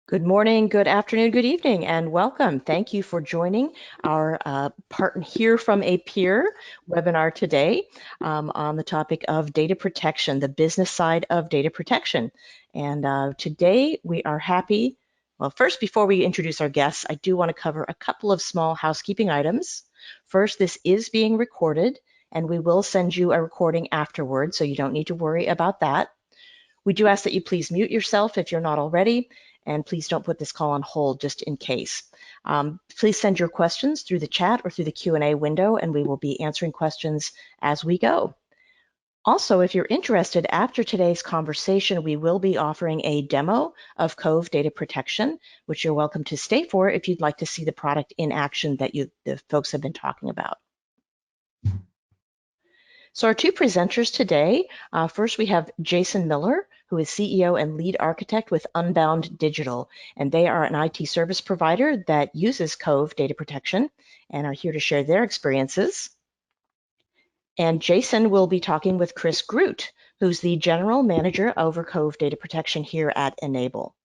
Good morning, good afternoon, good evening, and welcome. Thank you for joining our Part Hear from a Peer webinar today on the topic of data protection, the business side of data protection. And today we are happy. Well, first, before we introduce our guests, I do want to cover a couple of small housekeeping items. First, this is being recorded, and we will send you a recording afterwards, so you don't need to worry about that. We do ask that you please mute yourself if you're not already, and please don't put this call on hold just in case. Please send your questions through the chat or through the Q&A window, and we will be answering questions as we go. Also, if you're interested, after today's conversation, we will be offering a demo of Cove Data Protection, which you're welcome to stay for if you'd like to see the product in action that the folks have been talking about. So our two presenters today, first we have Jason Miller, who is CEO and lead architect with Unbound Digital, and they are an IT service provider that uses Cove Data Protection and are here to share their experiences. And Jason will be talking with Chris Groot, who's the general manager over Cove Data Protection here at Enable.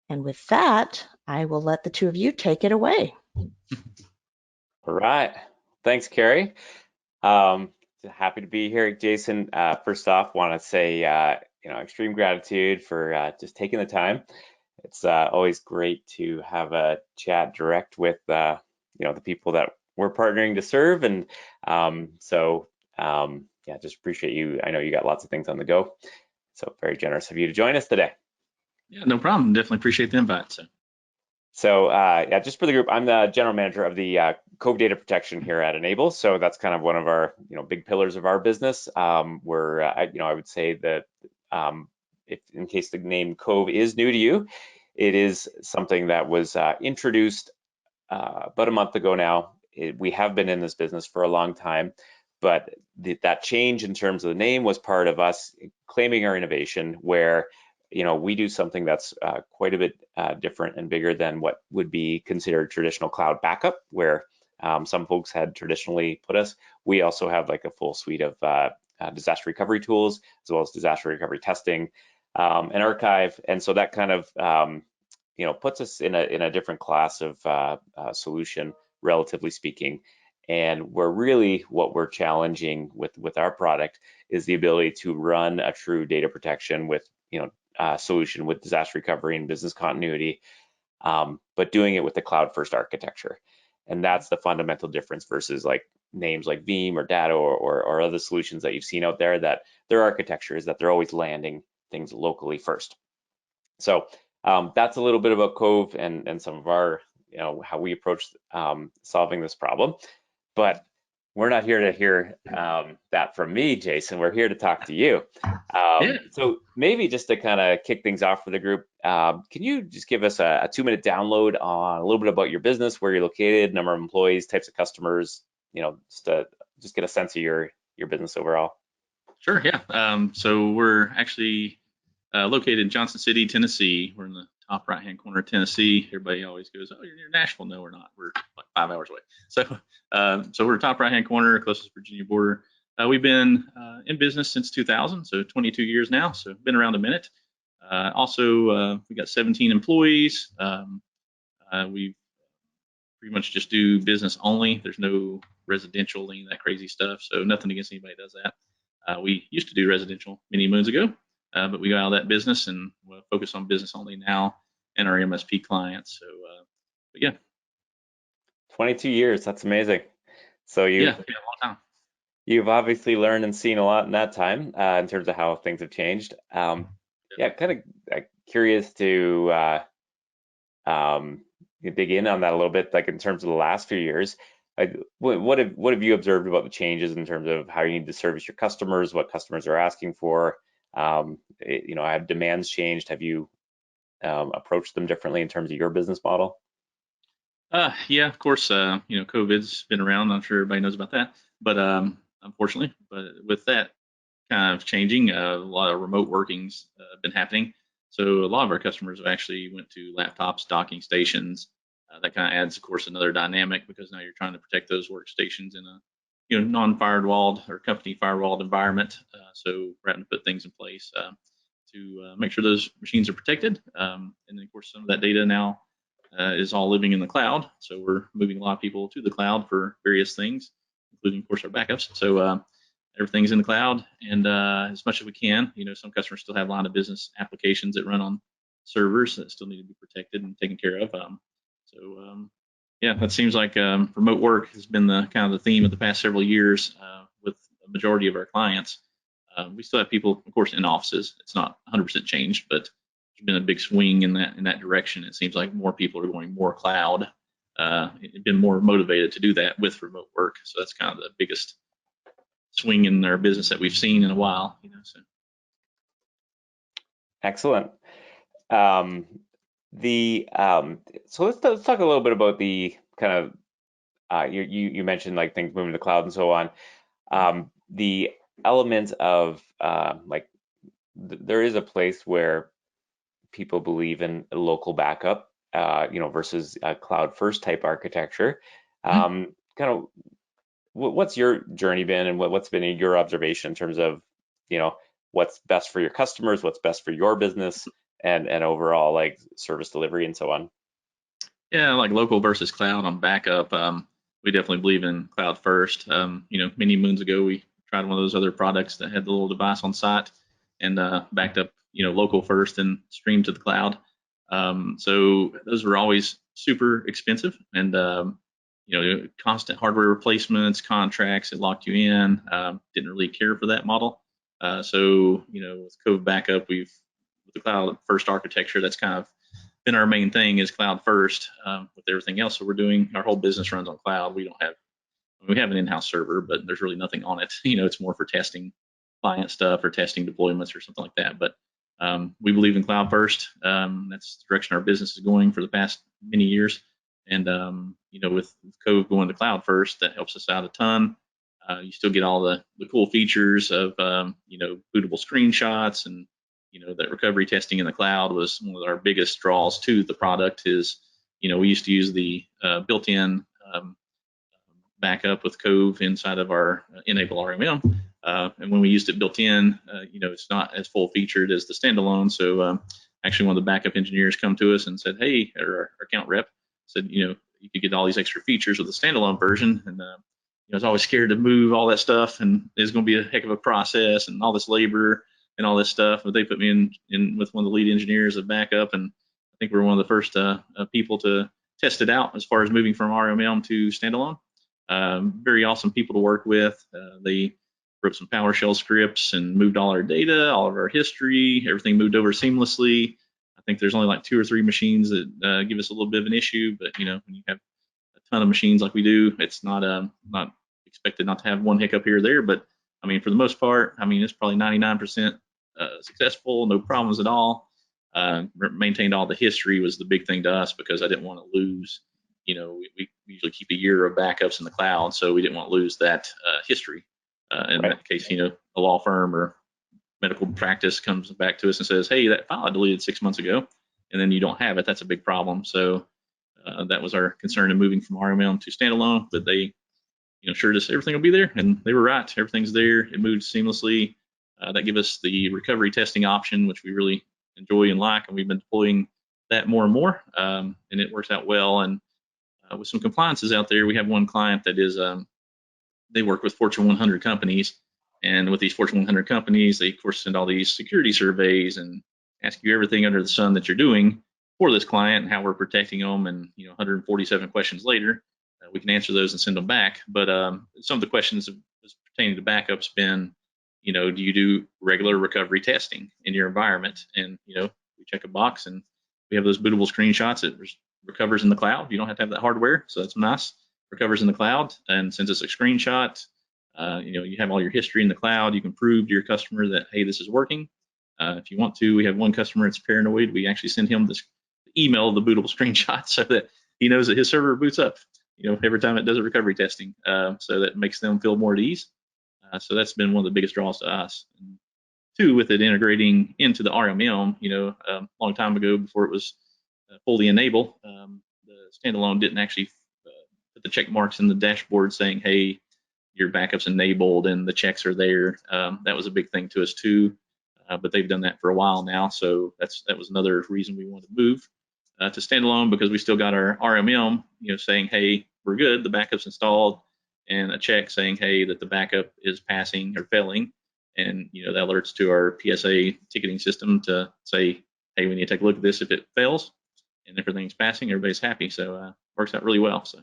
And with that, I will let the two of you take it away. All right. Thanks, Carrie. Happy to be here, Jason. First off, want to say, extreme gratitude for just taking the time. It's always great to have a chat direct with, the people that we're partnering to serve. And just appreciate you. I know you got lots of things on the go. So very generous of you to join us today. Yeah, no problem. Definitely appreciate the invite. So just for the group, I'm the general manager of the Cove Data Protection here at Enable. So that's kind of one of our big pillars of our business. I would say that if in case the name Cove is new to you, it is something that was introduced about a month ago now. We have been in this business for a long time, but that change in terms of the name was part of us claiming our innovation, where we do something that's quite a bit different and bigger than what would be considered traditional cloud backup, where some folks had traditionally put us. We also have like a full suite of disaster recovery tools, as well as disaster recovery testing and archive. And so that kind of puts us in a different class of solution, relatively speaking. And what we're challenging with our product is the ability to run a true data protection with solution with disaster recovery and business continuity, but doing it with the cloud first architecture. And that's the fundamental difference versus like names like Veeam or Datto or other solutions that you've seen out there, that their architecture is that they're always landing things locally first. So that's a little bit about Cove and some of our, how we approach solving this problem. But we're not here to hear that from me, Jason. We're here to talk to you. So maybe just to kind of kick things off for the group, can you just give us a 2-minute download on a little bit about your business, where you're located, number of employees, types of customers, just get a sense of your business overall? Sure, yeah. So we're actually located in Johnson City, Tennessee. We're in the top right-hand corner of Tennessee. Everybody always goes, "Oh, you're near Nashville." No, we're not. We're like 5 hours away. So we're top right-hand corner, closest Virginia border. We've been in business since 2000, so 22 years now. So been around a minute. We got 17 employees. We pretty much just do business only. There's no residential, any of that crazy stuff. So nothing against anybody that does that. We used to do residential many moons ago. But we got out of that business and we'll focus on business only now and our MSP clients. So, but yeah. 22 years, that's amazing. So a long time. You've obviously learned and seen a lot in that time in terms of how things have changed. Kind of curious to dig in on that a little bit, like in terms of the last few years. Like, what have you observed about the changes in terms of how you need to service your customers, what customers are asking for? Have demands changed? Have you approached them differently in terms of your business model? Yeah, of course. COVID's been around. I'm sure everybody knows about that. But unfortunately, with that kind of changing, a lot of remote working's been happening. So a lot of our customers have actually went to laptops, docking stations. That kind of adds, of course, another dynamic, because now you're trying to protect those workstations in a non-firewalled or company firewalled environment. So we're having to put things in place. to make sure those machines are protected. And then, of course, some of that data now is all living in the cloud. So we're moving a lot of people to the cloud for various things, including, of course, our backups. So everything's in the cloud, and as much as we can. Some customers still have line of business applications that run on servers that still need to be protected and taken care of. Yeah, that seems like remote work has been the kind of the theme of the past several years with the majority of our clients. We still have people, of course, in offices. It's not 100% changed, but there's been a big swing in that direction. It seems like more people are going more cloud. Been more motivated to do that with remote work. So that's kind of the biggest swing in our business that we've seen in a while. So. Excellent. So let's talk a little bit about the kind of you mentioned like things moving to the cloud and so on. The element of there is a place where people believe in a local backup, versus a cloud first type architecture. Kind of what's your journey been, and what's been your observation in terms of what's best for your customers, what's best for your business, and overall like service delivery and so on? Yeah, like local versus cloud on backup. We definitely believe in cloud first. Many moons ago, we tried one of those other products that had the little device on site and backed up, local first and streamed to the cloud. So those were always super expensive and, constant hardware replacements, contracts that locked you in. Didn't really care for that model. So with Cove Backup, with the cloud first architecture, that's kind of been our main thing is cloud first. With everything else that we're doing, our whole business runs on cloud. We have an in-house server, but there's really nothing on it. It's more for testing client stuff or testing deployments or something like that. But we believe in cloud first. That's the direction our business is going for the past many years. And with Cove going to cloud first, that helps us out a ton. You still get all the cool features of bootable screenshots, and that recovery testing in the cloud was one of our biggest draws to the product. Is we used to use the built-in backup with Cove inside of our Enable RMM. And when we used it built in, it's not as full featured as the standalone. So actually, one of the backup engineers come to us and said, "Hey," or our account rep said, you could get all these extra features with the standalone version. And I was always scared to move all that stuff, and it's going to be a heck of a process and all this labor and all this stuff. But they put me in with one of the lead engineers of backup, and I think we're one of the first people to test it out as far as moving from RMM to standalone. Very awesome people to work with. They wrote some PowerShell scripts and moved all our data, all of our history, everything moved over seamlessly. I think there's only like 2 or 3 machines that give us a little bit of an issue, but when you have a ton of machines like we do, it's not expected not to have one hiccup here or there. But I mean, for the most part, it's probably 99% successful, no problems at all. Maintained all the history was the big thing to us, because I didn't want to lose. We usually keep a year of backups in the cloud, so we didn't want to lose that history. In that case, a law firm or medical practice comes back to us and says, "Hey, that file I deleted 6 months ago," and then you don't have it. That's a big problem. So that was our concern in moving from RMM to standalone. But they, assured us everything will be there, and they were right. Everything's there. It moved seamlessly. That gives us the recovery testing option, which we really enjoy and like, and we've been deploying that more and more, and it works out well. And with some compliances out there, we have one client that is they work with Fortune 100 companies, and with these Fortune 100 companies, they of course send all these security surveys and ask you everything under the sun that you're doing for this client and how we're protecting them. And 147 questions later, we can answer those and send them back. But some of the questions pertaining to backups been, do you do regular recovery testing in your environment? And we check a box, and we have those bootable screenshots. It recovers in the cloud. You don't have to have that hardware, so that's nice. Recovers in the cloud and sends us a screenshot. You have all your history in the cloud. You can prove to your customer that, hey, this is working. If you want to, we have one customer that's paranoid. We actually send him this email of the bootable screenshot so that he knows that his server boots up, every time it does a recovery testing. So that makes them feel more at ease. So that's been one of the biggest draws to us. And 2, with it integrating into the RMM, a long time ago before it was fully Enable, the standalone didn't actually put the check marks in the dashboard saying, hey, your backup's enabled and the checks are there. That was a big thing to us too. but they've done that for a while now. So that was another reason we wanted to move to standalone, because we still got our RMM, saying, hey, we're good, the backup's installed, and a check saying, hey, that the backup is passing or failing. And, that alerts to our PSA ticketing system to say, hey, we need to take a look at this if it fails. And if everything's passing, everybody's happy. So works out really well. So.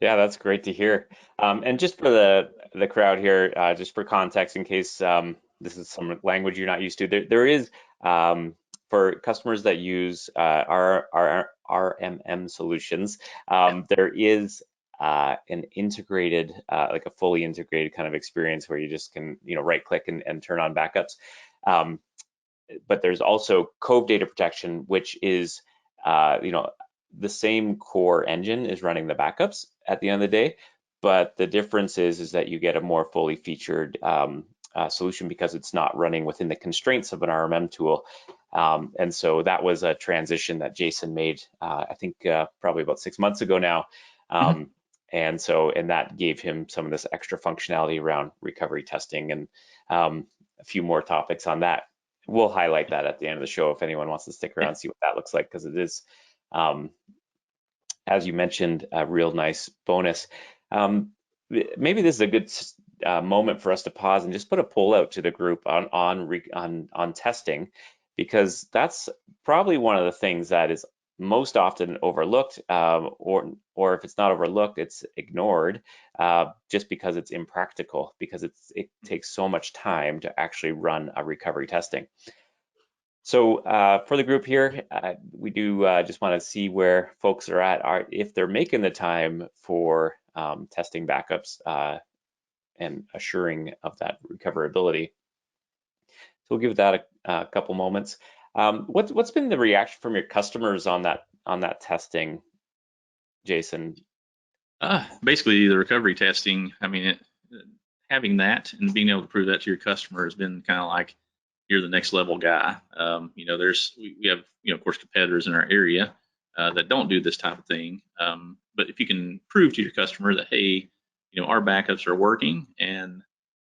Yeah, that's great to hear. And just for the crowd here, just for context, in case this is some language you're not used to, there is for customers that use our RMM solutions, there is an integrated, like a fully integrated kind of experience where you just can, right click and turn on backups. But there's also Cove Data Protection, which is, the same core engine is running the backups at the end of the day, but the difference is that you get a more fully featured solution because it's not running within the constraints of an RMM tool. And so that was a transition that Jason made, I think probably about 6 months ago now. And that gave him some of this extra functionality around recovery testing and a few more topics on that. We'll highlight that at the end of the show if anyone wants to stick around and see what that looks like, because it is, as you mentioned, a real nice bonus. Maybe this is a good moment for us to pause and just put a poll out to the group on testing, because that's probably one of the things that is most often overlooked, or if it's not overlooked, it's ignored, just because it's impractical, because it takes so much time to actually run a recovery testing. So for the group here, we do just want to see where folks are at, if they're making the time for testing backups and assuring of that recoverability. So we'll give that a couple moments. What's been the reaction from your customers on that testing, Jason? Basically, the recovery testing. I mean, having that and being able to prove that to your customer has been kind of like you're the next level guy. We have of course competitors in our area that don't do this type of thing. But if you can prove to your customer that, hey, our backups are working, and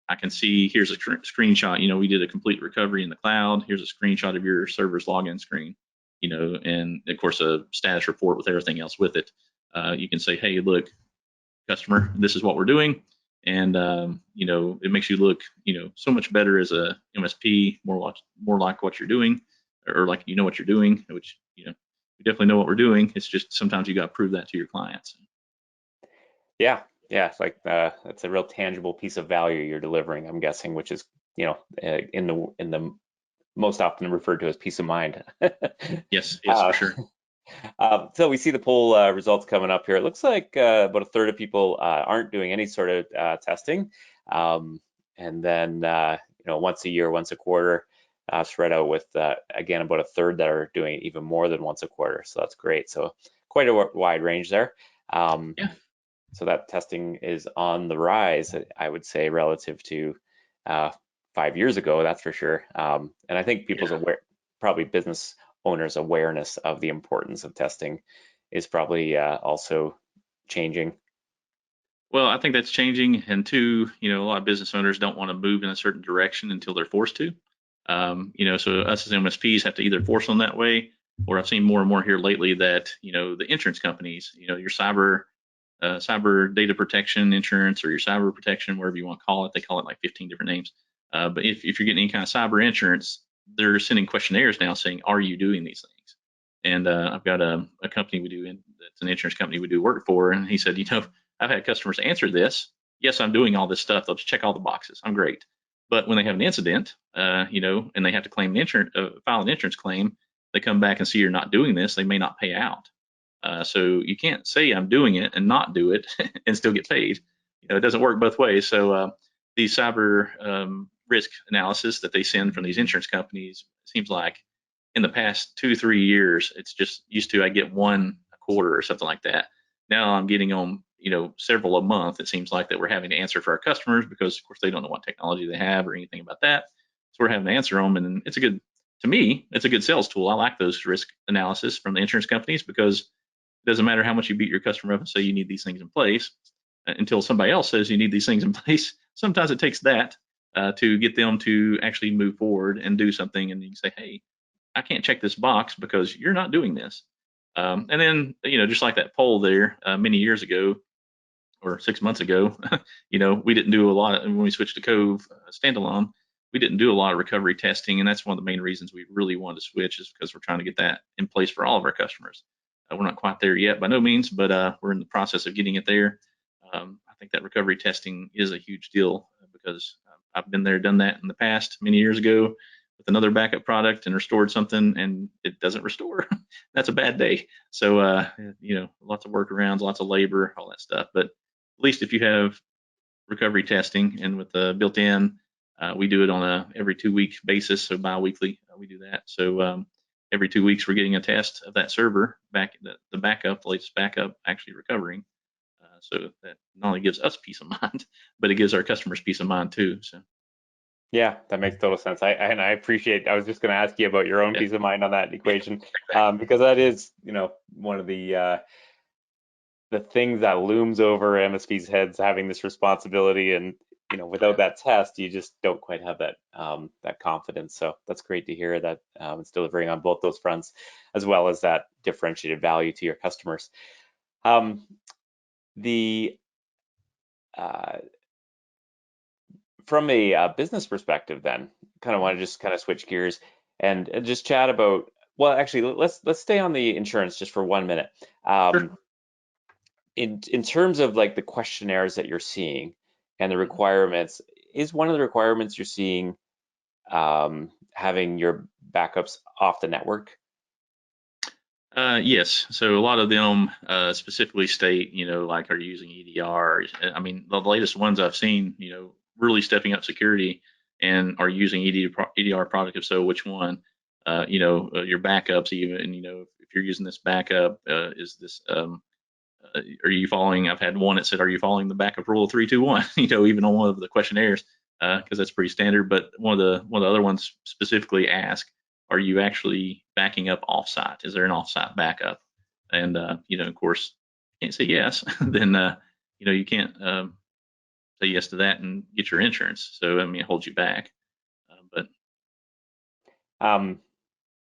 I can see, here's a screenshot, we did a complete recovery in the cloud. Here's a screenshot of your server's login screen, and of course a status report with everything else with it. You can say, hey, look, customer, this is what we're doing. And, it makes you look, so much better as a MSP, more like what you're doing, or like, what you're doing, which, we definitely know what we're doing. It's just sometimes you got to prove that to your clients. Yeah. It's like that's a real tangible piece of value you're delivering, I'm guessing, which is, in the most often referred to as peace of mind. Yes, for sure. So we see the poll results coming up here. It looks like about a third of people aren't doing any sort of testing, and then once a year, once a quarter, spread out with again about a third that are doing even more than once a quarter. So that's great. So quite a wide range there. Yeah. So that testing is on the rise, I would say, relative to 5 years ago. That's for sure. And I think people's probably business owners' awareness of the importance of testing is probably also changing. Well, I think that's changing, and two, a lot of business owners don't want to move in a certain direction until they're forced to. So us as MSPs have to either force them that way, or I've seen more and more here lately that the insurance companies, your cyber data protection insurance, or your cyber protection, whatever you want to call it, they call it like 15 different names. But if you're getting any kind of cyber insurance, they're sending questionnaires now saying, are you doing these things? And I've got a company that's an insurance company we do work for, and he said, I've had customers answer this. Yes, I'm doing all this stuff. They'll just check all the boxes. I'm great. But when they have an incident, and they have to claim file an insurance claim, they come back and see you're not doing this, they may not pay out. So you can't say I'm doing it and not do it and still get paid. It doesn't work both ways. So these cyber risk analysis that they send from these insurance companies, it seems like in the past 2-3 years, it's just used to I get one a quarter or something like that. Now I'm getting on several a month. It seems like that we're having to answer for our customers, because of course they don't know what technology they have or anything about that. So we're having to answer them, and it's to me, it's a good sales tool. I like those risk analysis from the insurance companies, because it doesn't matter how much you beat your customer up and say you need these things in place until somebody else says you need these things in place. Sometimes it takes that to get them to actually move forward and do something. And you say, hey, I can't check this box because you're not doing this. And then, just like that poll there many years ago or 6 months ago, we didn't do a lot when we switched to Cove standalone. We didn't do a lot of recovery testing, and that's one of the main reasons we really wanted to switch, is because we're trying to get that in place for all of our customers. We're not quite there yet by no means, but we're in the process of getting it there. I think that recovery testing is a huge deal because I've been there, done that in the past many years ago with another backup product and restored something and it doesn't restore. That's a bad day. So, lots of workarounds, lots of labor, all that stuff. But at least if you have recovery testing and with the built-in, we do it on a every 2 week basis, so bi-weekly we do that. So every 2 weeks we're getting a test of that server back, the backup, the latest backup actually recovering. So that not only gives us peace of mind, but it gives our customers peace of mind too. So Yeah, that makes total sense. I appreciate. I was just going to ask you about your own yeah, peace of mind on that equation, because that is, one of the things that looms over MSP's heads, having this responsibility, and without that test, you just don't quite have that that confidence. So that's great to hear that it's delivering on both those fronts, as well as that differentiated value to your customers. The From a business perspective, then, kind of want to just kind of switch gears and just chat about. Well, actually, let's stay on the insurance just for 1 minute. sure. In terms of like the questionnaires that you're seeing and the requirements, is one of the requirements you're seeing having your backups off the network? Yes. So a lot of them specifically state, like, are you using EDR? I mean, the latest ones I've seen, really stepping up security and are using EDR product. If so, which one? Your backups even, if you're using this backup, is this, are you following? I've had one that said, are you following the backup rule of 3-2-1? Even on one of the questionnaires, because that's pretty standard. But one of the other ones specifically ask, are you actually backing up offsite? Is there an offsite backup? And of course, can't say yes. Then you can't say yes to that and get your insurance. So I mean, it holds you back. But Um,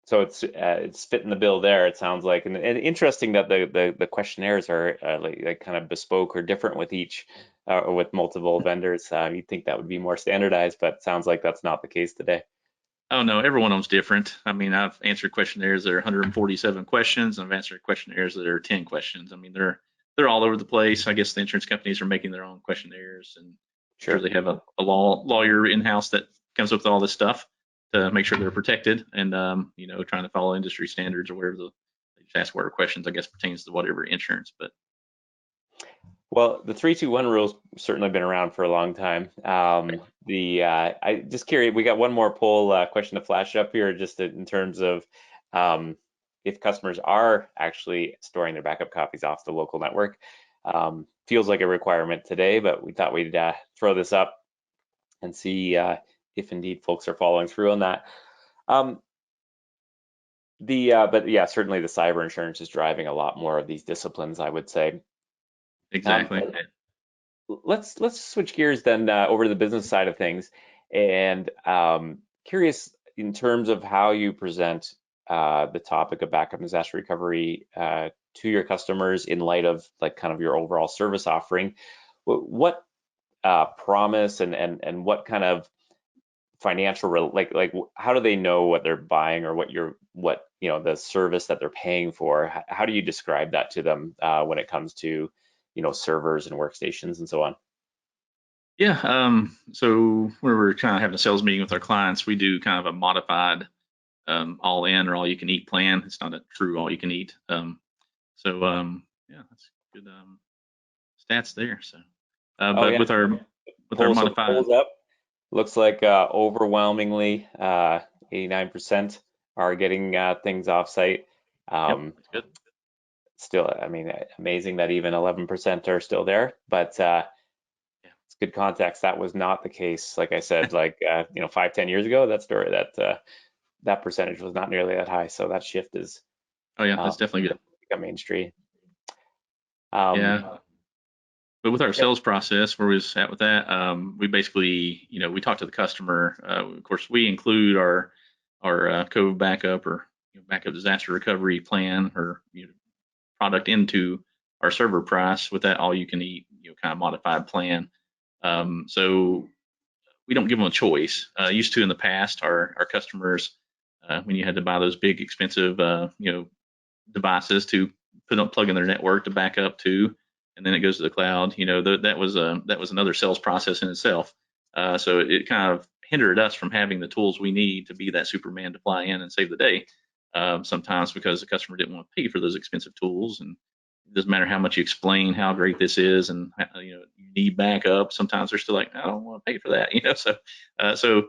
so it's fitting the bill there, it sounds like, and interesting that the questionnaires are like kind of bespoke or different with each or with multiple vendors. You'd think that would be more standardized, but it sounds like that's not the case today. oh no, every one of them's different. I mean, I've answered questionnaires that are 147 questions, and I've answered questionnaires that are 10 questions. I mean, they're all over the place. I guess the insurance companies are making their own questionnaires, and I'm sure Sure. they have a lawyer in house that comes up with all this stuff to make sure they're protected, and trying to follow industry standards or whatever. They just ask whatever questions, I guess, pertains to whatever insurance. But Well, the 3-2-1 rule's certainly been around for a long time. I just curious, we got one more poll question to flash up here, just in terms of if customers are actually storing their backup copies off the local network. Feels like a requirement today, but we thought we'd throw this up and see if indeed folks are following through on that. But yeah, certainly the cyber insurance is driving a lot more of these disciplines, I would say. exactly. Let's switch gears then over to the business side of things, and curious in terms of how you present the topic of backup and disaster recovery to your customers in light of like kind of your overall service offering. What promise and what kind of financial like how do they know what they're buying or what the service that they're paying for? How do you describe that to them when it comes to servers and workstations and so on? Yeah. So when we're kind of having a sales meeting with our clients, we do kind of a modified all in or all you can eat plan. It's not a true all you can eat. Yeah, that's good stats there. So, Oh but yeah, with our so modified, polls up. Looks like overwhelmingly 89% are getting things offsite. yep, Um, that's good. Still, I mean, amazing that even 11% are still there, but Yeah, it's good context. That was not the case, like I said, like 5-10 years ago. That percentage was not nearly that high. So that shift is oh yeah, um, that's definitely good. become mainstream. Um, Yeah, But with our sales process, where we was at with that, we basically, we talk to the customer. Of course, we include our Cove backup or backup disaster recovery plan or product into our server price with that all you can eat, kind of modified plan. So we don't give them a choice. Used to in the past, our customers, when you had to buy those big expensive, devices to plug in their network to back up to, and then it goes to the cloud. That was another sales process in itself. So it kind of hindered us from having the tools we need to be that Superman to fly in and save the day. Sometimes because the customer didn't want to pay for those expensive tools, and it doesn't matter how much you explain how great this is, and you need backup. Sometimes they're still like, I don't want to pay for that. So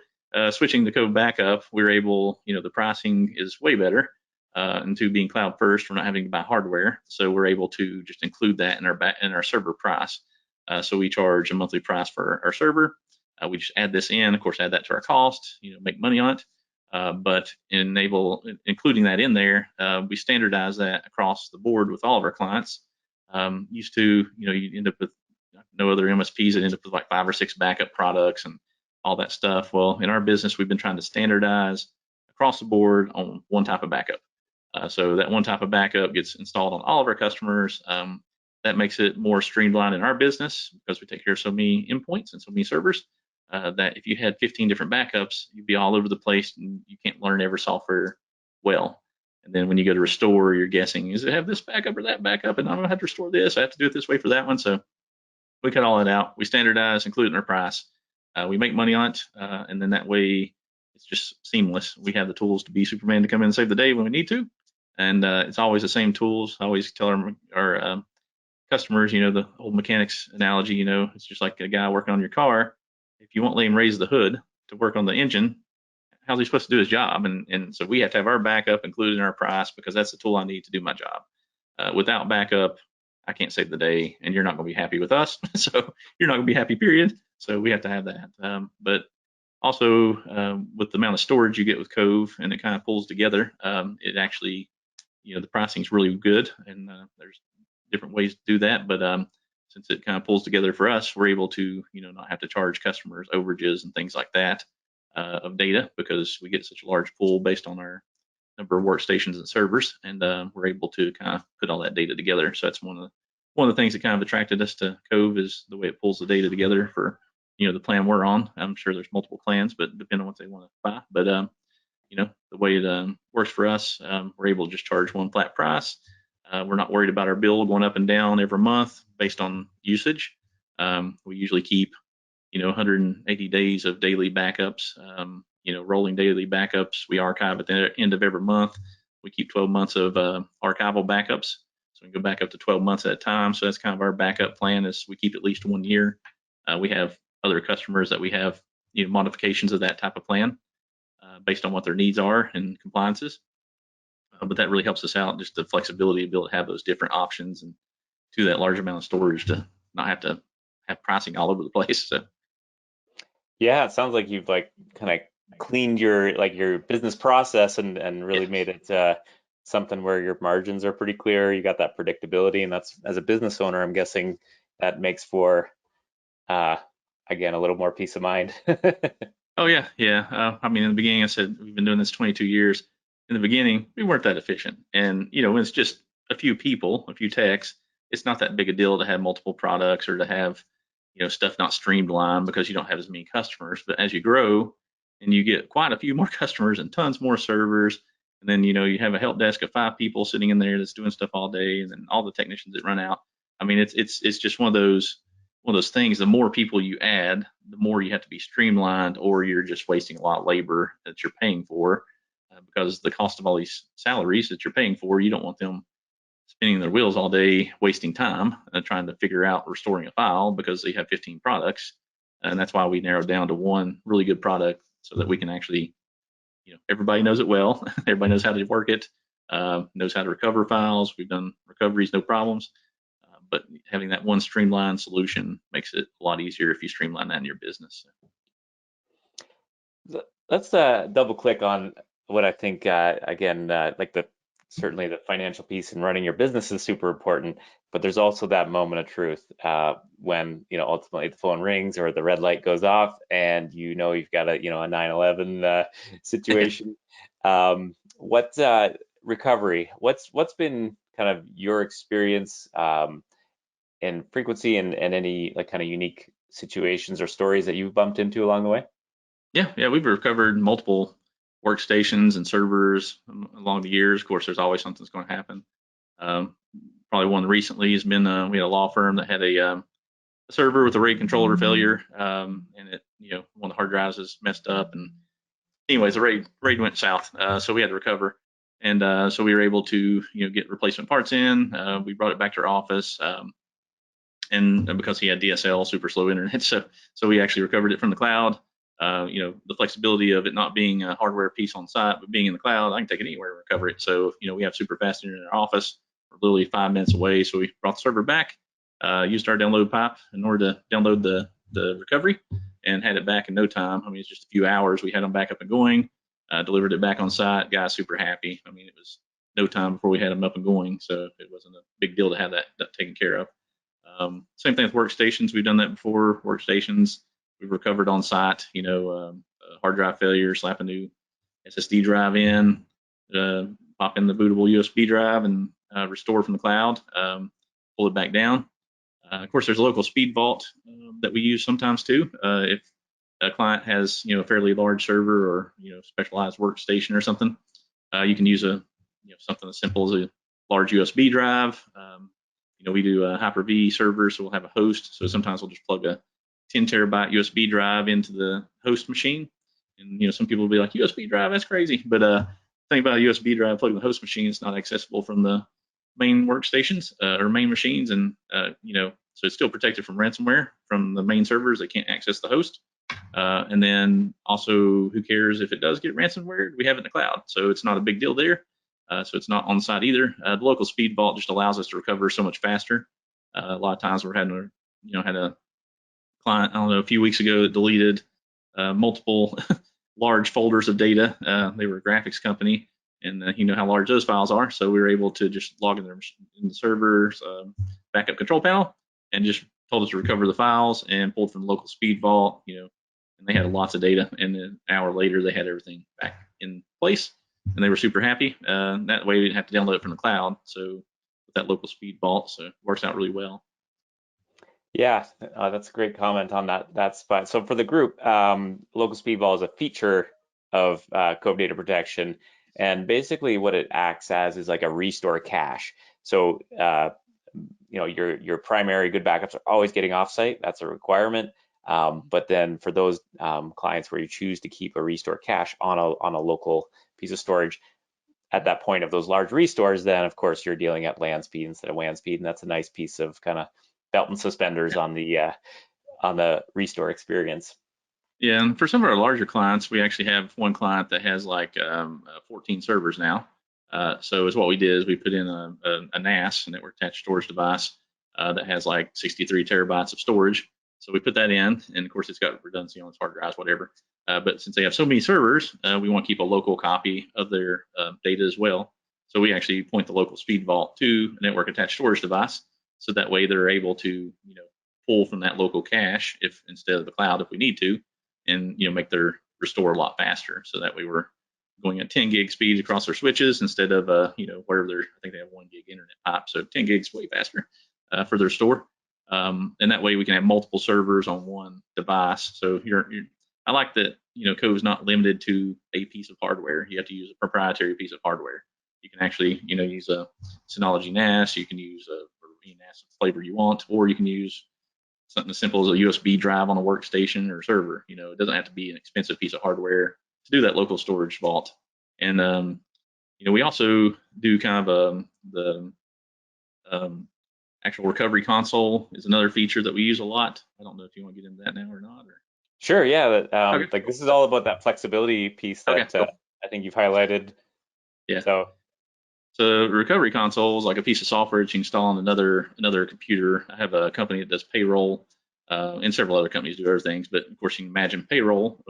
switching to Code Backup, we're able, the pricing is way better into being cloud first. We're not having to buy hardware, so we're able to just include that in our server price. So we charge a monthly price for our server. We just add this in, of course, add that to our cost, make money on it. But including that in there, we standardize that across the board with all of our clients. Used to, you end up with no other MSPs that end up with like 5 or 6 backup products and all that stuff. Well, in our business, we've been trying to standardize across the board on one type of backup. So that one type of backup gets installed on all of our customers. That makes it more streamlined in our business because we take care of so many endpoints and so many servers. That if you had 15 different backups, you'd be all over the place and you can't learn every software well. And then when you go to restore, you're guessing, is it have this backup or that backup? And I don't have to restore this. I have to do it this way for that one. So we cut all that out. We standardize, include it in our price. We make money on it. And then that way it's just seamless. We have the tools to be Superman to come in and save the day when we need to. And it's always the same tools. I always tell our customers, the old mechanics analogy, it's just like a guy working on your car. If you won't let him raise the hood to work on the engine, how's he supposed to do his job? And so we have to have our backup included in our price because that's the tool I need to do my job. Without backup, I can't save the day, and you're not going to be happy with us. So you're not going to be happy, period. So we have to have that. But also with the amount of storage you get with Cove, and it kind of pulls together, it actually, the pricing is really good, and there's different ways to do that. But since it kind of pulls together for us, we're able to, not have to charge customers overages and things like that of data because we get such a large pool based on our number of workstations and servers, and we're able to kind of put all that data together. So that's one of the things that kind of attracted us to Cove is the way it pulls the data together for, the plan we're on. I'm sure there's multiple plans, but depending on what they want to buy. But the way it works for us, we're able to just charge one flat price. We're not worried about our bill going up and down every month based on usage. We usually keep, 180 days of daily backups, rolling daily backups. We archive at the end of every month. We keep 12 months of archival backups. So we go back up to 12 months at a time. So that's kind of our backup plan is we keep at least 1 year. We have other customers that we have, modifications of that type of plan based on what their needs are and compliances. But that really helps us out, just the flexibility to be able to have those different options and to that large amount of storage to not have to have pricing all over the place. So yeah, it sounds like you've like kind of cleaned your business process and really made it something where your margins are pretty clear. You got that predictability, and that's, as a business owner, I'm guessing that makes for again a little more peace of mind. Oh yeah. I mean, in the beginning, I said we've been doing this 22 years. In the beginning, we weren't that efficient, and when it's just a few people, a few techs, it's not that big a deal to have multiple products or to have stuff not streamlined because you don't have as many customers. But as you grow and you get quite a few more customers and tons more servers, and then you have a help desk of 5 people sitting in there that's doing stuff all day, and then all the technicians that run out. I mean, it's just one of those things. The more people you add, the more you have to be streamlined, or you're just wasting a lot of labor that you're paying for because the cost of all these salaries that you're paying for, you don't want them spinning their wheels all day, wasting time trying to figure out restoring a file because they have 15 products. And that's why we narrowed down to one really good product so that we can actually, everybody knows it well. Everybody knows how to work it, knows how to recover files. We've done recoveries, no problems. But having that one streamlined solution makes it a lot easier if you streamline that in your business. Let's double click on what I think again, like the certainly the financial piece and running your business is super important, but there's also that moment of truth when ultimately the phone rings or the red light goes off, and you've got a a 9/11 situation. What recovery? What's been kind of your experience and frequency and any like kind of unique situations or stories that you've bumped into along the way? Yeah, we've recovered multiple workstations and servers along the years. Of course, there's always something that's going to happen. Um, Probably one recently has been we had a law firm that had a server with a RAID controller failure, and one of the hard drives is messed up, and anyways, the RAID went south, so we had to recover, and so we were able to get replacement parts in. We brought it back to our office, and because he had DSL, super slow internet, so we actually recovered it from the cloud. The flexibility of it not being a hardware piece on site, but being in the cloud, I can take it anywhere and recover it. So we have super fast internet in our office. We're literally 5 minutes away, so we brought the server back, used our download pipe in order to download the recovery, and had it back in no time. I mean, it's just a few hours. We had them back up and going, delivered it back on site. Guys super happy. I mean, it was no time before we had them up and going, so it wasn't a big deal to have that taken care of. Same thing with workstations. We've done that before. Workstations we've recovered on site. Hard drive failure, slap a new SSD drive in, pop in the bootable USB drive, and restore from the cloud. Pull it back down. Of course, there's a local speed vault that we use sometimes too. If a client has a fairly large server or specialized workstation or something, you can use something as simple as a large USB drive. We do Hyper-V servers, so we'll have a host. So sometimes we'll just plug a 10 terabyte USB drive into the host machine. And some people will be like, USB drive, that's crazy. But think about a USB drive plugged in the host machine. It's not accessible from the main workstations or main machines, and so it's still protected from ransomware from the main servers. They can't access the host. And then also, who cares if it does get ransomware? We have it in the cloud, so it's not a big deal there. So it's not on site either. The local speed vault just allows us to recover so much faster. A lot of times we're having had a client, I don't know, a few weeks ago that deleted multiple large folders of data. They were a graphics company, and you know how large those files are. So we were able to just log in the server's backup control panel and just told us to recover the files and pulled from the local speed vault, and they had lots of data. And then an hour later, they had everything back in place, and they were super happy. That way, we didn't have to download it from the cloud. So with that local speed vault, so it works out really well. Yeah, that's a great comment on that. That's fine. So for the group, local speed vault is a feature of Cove Data Protection, and basically what it acts as is like a restore cache. So your primary good backups are always getting offsite. That's a requirement. But then for those clients where you choose to keep a restore cache on a local piece of storage, at that point of those large restores, then of course you're dealing at LAN speed instead of WAN speed, and that's a nice piece of kind of belt and suspenders on the restore experience. Yeah, and for some of our larger clients, we actually have one client that has like 14 servers now. So is what we did is we put in a NAS, a network attached storage device, that has like 63 terabytes of storage. So we put that in, and of course it's got redundancy on its hard drives, whatever. But since they have so many servers, we want to keep a local copy of their data as well. So we actually point the local speed vault to a network attached storage device, so that way they're able to pull from that local cache if instead of the cloud if we need to, and make their restore a lot faster. So that way we're going at 10 gig speeds across their switches instead of whatever I think they have 1 gig internet pipe, so 10 gigs way faster for their store. And that way we can have multiple servers on one device. So I like that Cove's not limited to a piece of hardware. You have to use a proprietary piece of hardware. You can actually use a Synology NAS. You can use a NAS flavor you want, or you can use something as simple as a USB drive on a workstation or server. It doesn't have to be an expensive piece of hardware to do that local storage vault. And we also do kind of the actual recovery console is another feature that we use a lot. I don't know if you want to get into that now or not. Or... Sure, yeah. Okay. Like this is all about that flexibility piece that Okay. I think you've highlighted. Yeah. So recovery console is like a piece of software that you install on another computer. I have a company that does payroll, and several other companies do other things. But of course, you can imagine payroll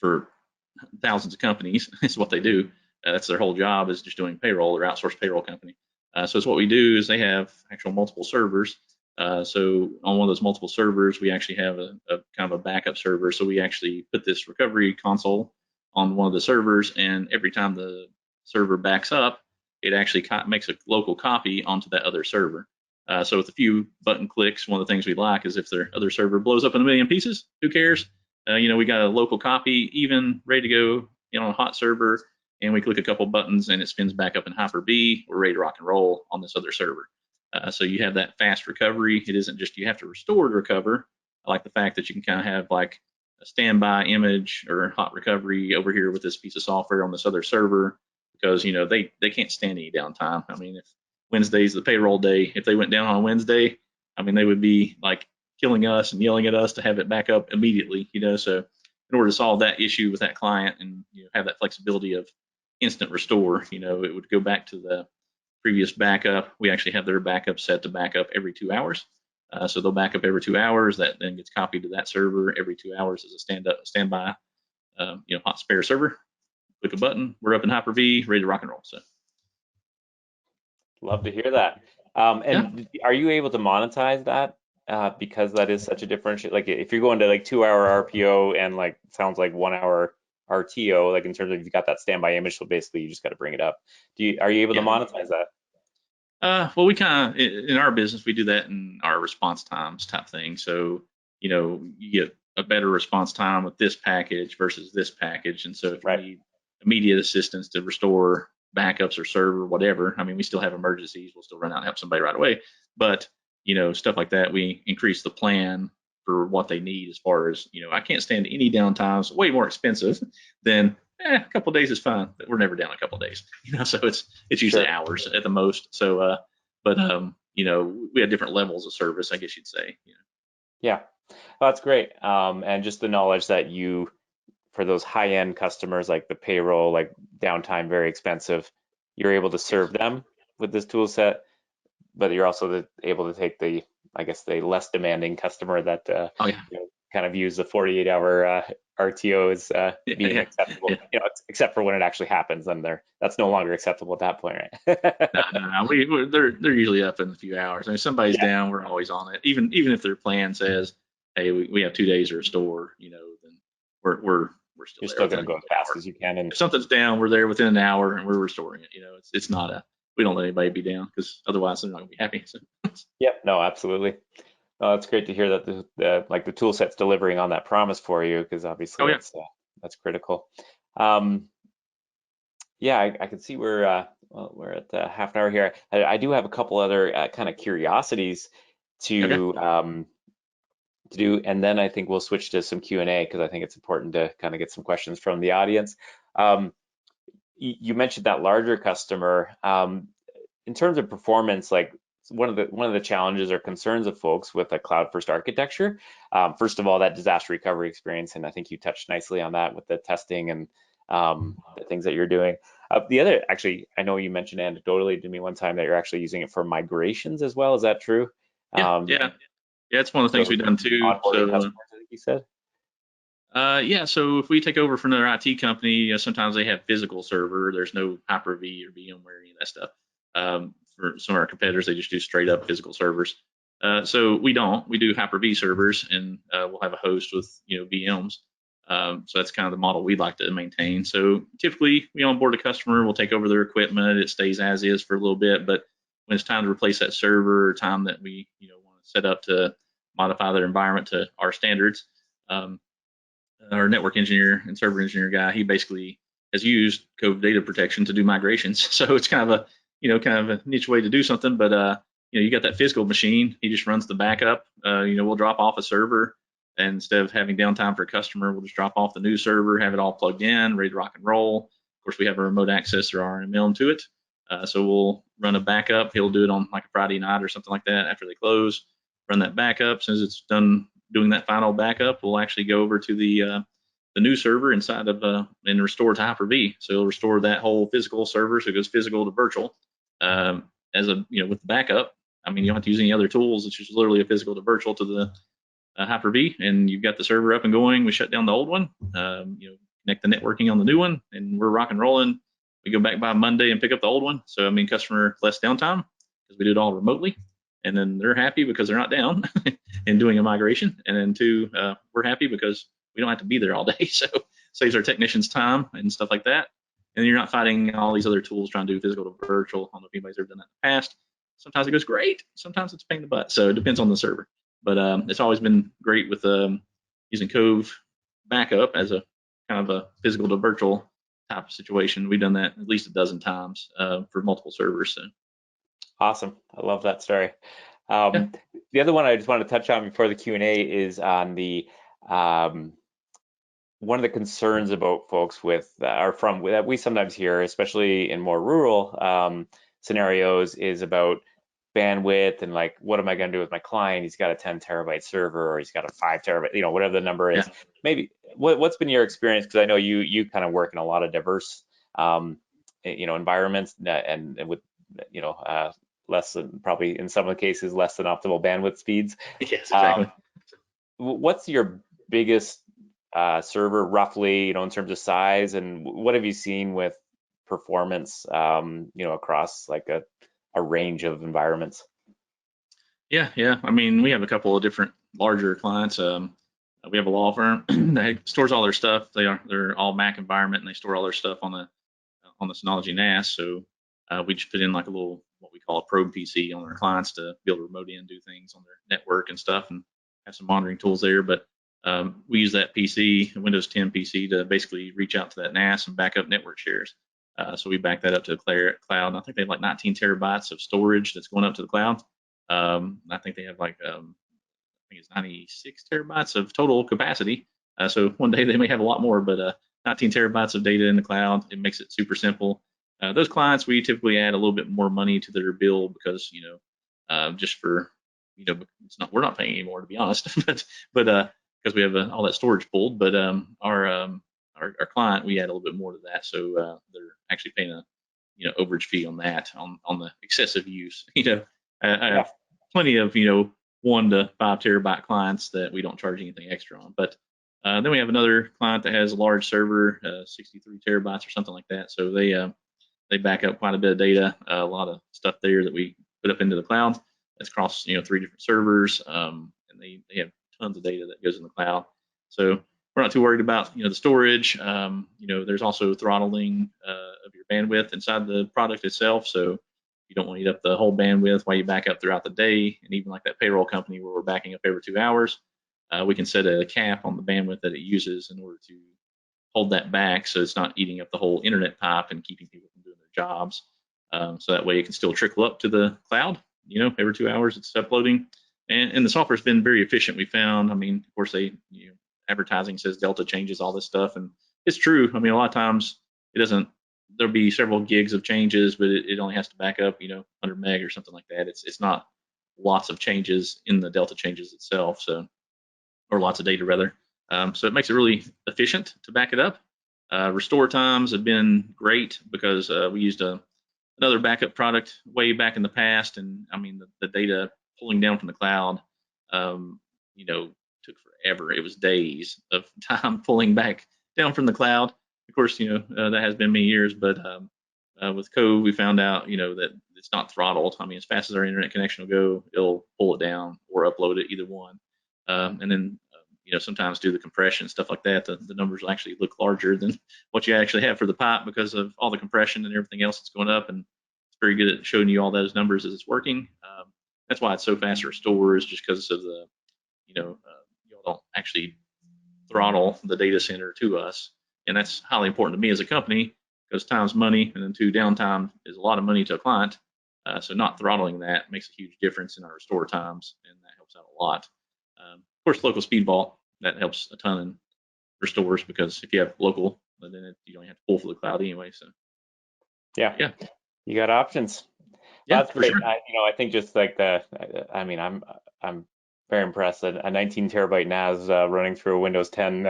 for thousands of companies is what they do. That's their whole job, is just doing payroll. They're outsourced payroll company. So it's what we do is they have actual multiple servers. So on one of those multiple servers, we actually have a kind of a backup server. So we actually put this recovery console on one of the servers, and every time the server backs up, it actually makes a local copy onto that other server. So with a few button clicks, one of the things we like is if their other server blows up in a million pieces, who cares? We got a local copy, even ready to go, on a hot server, and we click a couple buttons and it spins back up in Hyper-V. We're ready to rock and roll on this other server. So you have that fast recovery. It isn't just you have to restore to recover. I like the fact that you can kind of have like a standby image or hot recovery over here with this piece of software on this other server, because they can't stand any downtime. I mean, if Wednesday's the payroll day, if they went down on Wednesday, I mean, they would be like killing us and yelling at us to have it back up immediately. So in order to solve that issue with that client and have that flexibility of instant restore, it would go back to the previous backup. We actually have their backup set to back up every 2 hours. So they'll back up every 2 hours. That then gets copied to that server every 2 hours as a standby, hot spare server. Click a button, we're up in Hyper-V, ready to rock and roll. So. Love to hear that. And Are you able to monetize that? Because that is such a differential. Like if you're going to like 2 hour RPO and like sounds like 1 hour RTO, like in terms of you've got that standby image, so basically you just got to bring it up. Are you able to monetize that? Well, we kind of in our business we do that in our response times type thing. So you get a better response time with this package versus this package, and so if you need immediate assistance to restore backups or server, whatever. I mean, we still have emergencies. We'll still run out and help somebody right away. But, stuff like that, we increase the plan for what they need as far as, I can't stand any downtimes, way more expensive than a couple of days is fine. But we're never down a couple of days, so it's usually hours at the most. So, we have different levels of service, I guess you'd say. Yeah, well, that's great. And just the knowledge that for those high-end customers, like the payroll, like downtime, very expensive, you're able to serve them with this tool set, but you're also able to take the less demanding customer that kind of views the 48-hour RTO as being acceptable, except for when it actually happens, then that's no longer acceptable at that point, right? No. They're usually up in a few hours. I mean, somebody's down, we're always on it. Even if their plan says, hey, we have 2 days to restore, then we're still You're still going to go as fast as you can. And if something's down, we're there within an hour and we're restoring it. It's not we don't let anybody be down, because otherwise they're not going to be happy. So. Yep, no, absolutely. It's great to hear that the tool set's delivering on that promise for you, because obviously that's critical. I can see we're at half an hour here. I do have a couple other kind of curiosities to do, and then I think we'll switch to some Q&A, because I think it's important to kind of get some questions from the audience. You mentioned that larger customer. In terms of performance, like one of the challenges or concerns of folks with a cloud first architecture, first of all, that disaster recovery experience, and I think you touched nicely on that with the testing and the things that you're doing. The other, actually, I know you mentioned anecdotally to me one time that you're actually using it for migrations as well. Is that true? Yeah, it's one of the things we've done too. So, customers, I think you said. So if we take over from another IT company, sometimes they have physical server. There's no Hyper-V or VMware or any of that stuff. For some of our competitors, they just do straight up physical servers. So we don't. We do Hyper-V servers, and we'll have a host with VMs. So that's kind of the model we'd like to maintain. So typically, we onboard a customer, we'll take over their equipment. It stays as is for a little bit, but when it's time to replace that server, or time that we want to set up to modify their environment to our standards, our network engineer and server engineer guy, he basically has used Cove Data Protection to do migrations. So it's kind of a niche way to do something, but you got that physical machine, he just runs the backup. We'll drop off a server, and instead of having downtime for a customer, we'll just drop off the new server, have it all plugged in, ready to rock and roll. Of course, we have a remote access through our RMM to it. So we'll run a backup. He'll do it on like a Friday night or something like that after they close, run that backup. As soon as it's done doing that final backup, we'll actually go over to the new server inside of and restore to Hyper-V. So it'll restore that whole physical server, so it goes physical to virtual. With the backup, I mean, you don't have to use any other tools. It's just literally a physical to virtual to the Hyper-V, and you've got the server up and going. We shut down the old one, connect the networking on the new one, and we're rock and rolling. we go back by Monday and pick up the old one. So I mean, customer less downtime because we do it all remotely, and then they're happy because they're not down and doing a migration. And then two, we're happy because we don't have to be there all day, so saves our technicians time and stuff like that. And you're not fighting all these other tools trying to do physical to virtual. I don't know if anybody's ever done that in the past. Sometimes it goes great. Sometimes it's a pain in the butt. So it depends on the server. But it's always been great with using Cove backup as a kind of a physical to virtual type of situation. We've done that at least a dozen times for multiple servers. So. Awesome. I love that story. Yeah. The other one I just wanted to touch on before the Q&A is on the one of the concerns about folks with that we sometimes hear, especially in more rural scenarios, is about bandwidth and like, what am I going to do with my client? He's got a 10 terabyte server, or he's got a 5 terabyte, whatever the number is. Yeah. Maybe what's been your experience? Because I know you kind of work in a lot of diverse environments and with less than, probably in some of the cases, less than optimal bandwidth speeds. Yes, exactly. What's your biggest server roughly, in terms of size, and what have you seen with performance, across like a range of environments? Yeah. I mean, we have a couple of different larger clients. We have a law firm that stores all their stuff. They're all Mac environment, and they store all their stuff on the Synology NAS. So we just put in like a little, what we call a probe PC on our clients to be able to remote in, do things on their network and stuff, and have some monitoring tools there. But we use that PC, Windows 10 PC, to basically reach out to that NAS and back up network shares. So we back that up to the cloud. And I think they have like 19 terabytes of storage that's going up to the cloud. I think they have like, I think it's 96 terabytes of total capacity. So one day they may have a lot more, but 19 terabytes of data in the cloud. It makes it super simple. Those clients, we typically add a little bit more money to their bill because, just for, we're not paying anymore, to be honest, but because we have all that storage pulled. But our client, we add a little bit more to that, so they're actually paying a overage fee on that on the excessive use. I have plenty of 1 to 5 terabyte clients that we don't charge anything extra on. But then we have another client that has a large server, 63 terabytes or something like that. So they back up quite a bit of data, a lot of stuff there that we put up into the cloud. That's across 3 different servers, and they have tons of data that goes in the cloud. So we're not too worried about the storage. There's also throttling of your bandwidth inside the product itself. So you don't want to eat up the whole bandwidth while you back up throughout the day. And even like that payroll company where we're backing up every 2 hours, we can set a cap on the bandwidth that it uses in order to hold that back, so it's not eating up the whole internet pipe and keeping people from doing their jobs. So that way it can still trickle up to the cloud. Every 2 hours it's uploading, and the software's been very efficient. We found. I mean, of course, advertising says Delta changes all this stuff, and it's true. I mean, a lot of times it doesn't. There'll be several gigs of changes, but it only has to back up, 100 meg or something like that. It's not lots of changes in the Delta changes itself, or lots of data rather. So it makes it really efficient to back it up. Restore times have been great because we used another backup product way back in the past, and I mean the data pulling down from the cloud, took forever. It was days of time pulling back down from the cloud. Of course, that has been many years, but with Cove, we found out, that it's not throttled. I mean, as fast as our internet connection will go, it'll pull it down or upload it, either one. And then, sometimes do the compression, stuff like that. The numbers will actually look larger than what you actually have for the pipe because of all the compression and everything else that's going up. And it's very good at showing you all those numbers as it's working. That's why it's so fast to restore, is just because of the, you don't actually throttle the data center to us. And that's highly important to me as a company, because time's money, and then 2, downtime is a lot of money to a client. So not throttling that makes a huge difference in our restore times, and that helps out a lot. Of course, local speed vault, that helps a ton in restores, because if you have local, then you don't have to pull for the cloud anyway. So yeah, you got options. Yeah, That's great. for sure. I think just like I'm very impressed that a 19 terabyte NAS running through a Windows 10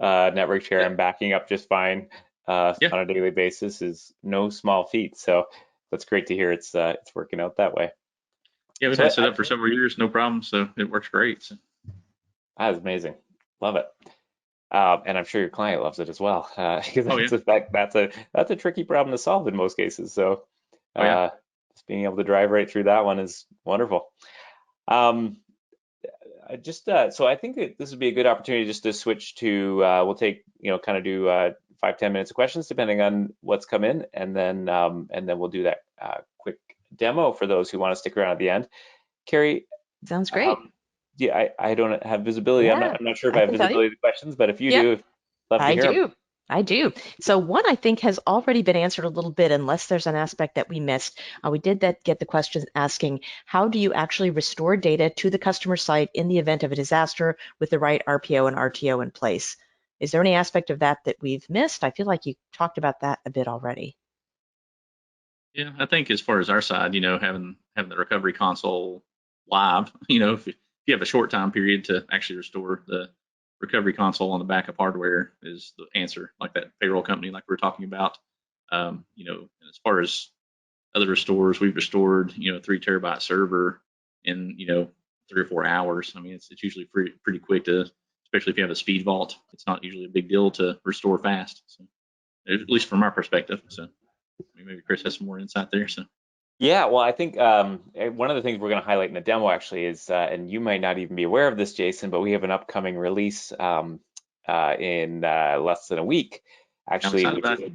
network share and backing up just fine on a daily basis is no small feat. So that's great to hear. It's working out that way. Yeah, we've had it set up for several years, no problem. So it works great. So. That's amazing. Love it. And I'm sure your client loves it as well, because Oh yeah. that's a tricky problem to solve in most cases. So Oh yeah. uh, just being able to drive right through that one is wonderful. Um, so I think that this would be a good opportunity just to switch to we'll take kind of do 5-10 minutes of questions depending on what's come in, and then we'll do that quick demo for those who want to stick around at the end. Carrie, Sounds great. um, yeah, I don't have visibility. I'm not Yeah, I'm not sure if I I have can tell you. visibility to the questions, but if you Yep, do, love to I hear them. do. I do. So one I think has already been answered a little bit, unless there's an aspect that we missed. We did get the question asking, how do you actually restore data to the customer site in the event of a disaster with the right RPO and RTO in place? Is there any aspect of that that we've missed? I feel like you talked about that a bit already. Yeah, I think as far as our side, having the recovery console live, if you have a short time period to actually restore the recovery console on the backup hardware is the answer, like that payroll company, like we were talking about. As far as other restores, we've restored, 3 terabyte server in, 3 or 4 hours. I mean, it's usually pretty quick especially if you have a speed vault. It's not usually a big deal to restore fast. So, at least from our perspective. So maybe Chris has some more insight there. So. Yeah, well, I think one of the things we're going to highlight in the demo actually is, and you might not even be aware of this, Jason, but we have an upcoming release in less than a week, I'm actually, excited which about is,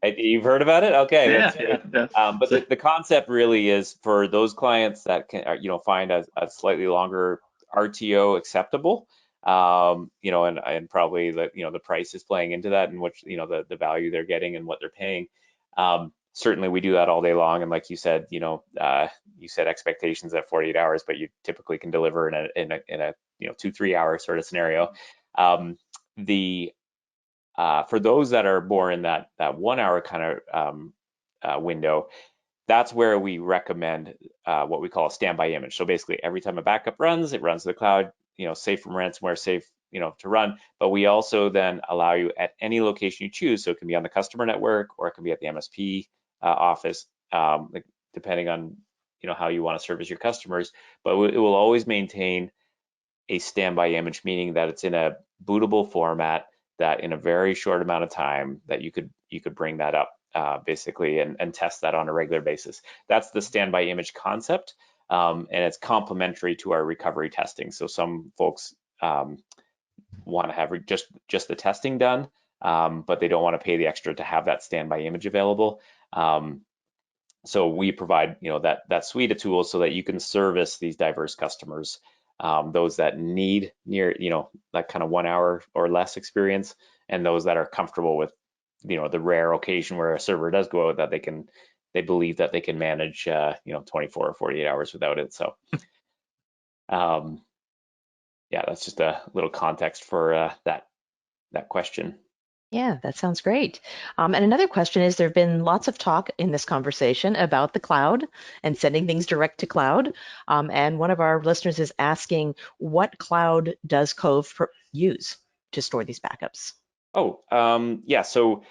it. you've heard about it? Okay, Yeah, that's yeah, great. yeah. But So, the concept really is for those clients that can, find a slightly longer RTO acceptable, and probably the price is playing into that, and which, the value they're getting and what they're paying. Certainly we do that all day long. And like you said, you set expectations at 48 hours, but you typically can deliver in a 2-3 hour sort of scenario. The For those that are more in that 1 hour kind of window, that's where we recommend what we call a standby image. So basically, every time a backup runs, it runs to the cloud, safe from ransomware, safe, to run. But we also then allow you at any location you choose. So it can be on the customer network or it can be at the MSP office, depending on how you want to service your customers. But it will always maintain a standby image, meaning that it's in a bootable format that in a very short amount of time that you could bring that up basically and test that on a regular basis. That's the standby image concept, and it's complementary to our recovery testing. So some folks want to have just the testing done, but they don't want to pay the extra to have that standby image available. So we provide that suite of tools so that you can service these diverse customers, those that need near that kind of 1 hour or less experience, and those that are comfortable with the rare occasion where a server does go out that they believe that they can manage 24 or 48 hours without it. So um, yeah, that's just a little context for that question. Yeah, that sounds great. And another question is, there have been lots of talk in this conversation about the cloud and sending things direct to cloud. And one of our listeners is asking, what cloud does Cove use to store these backups? Oh, yeah. So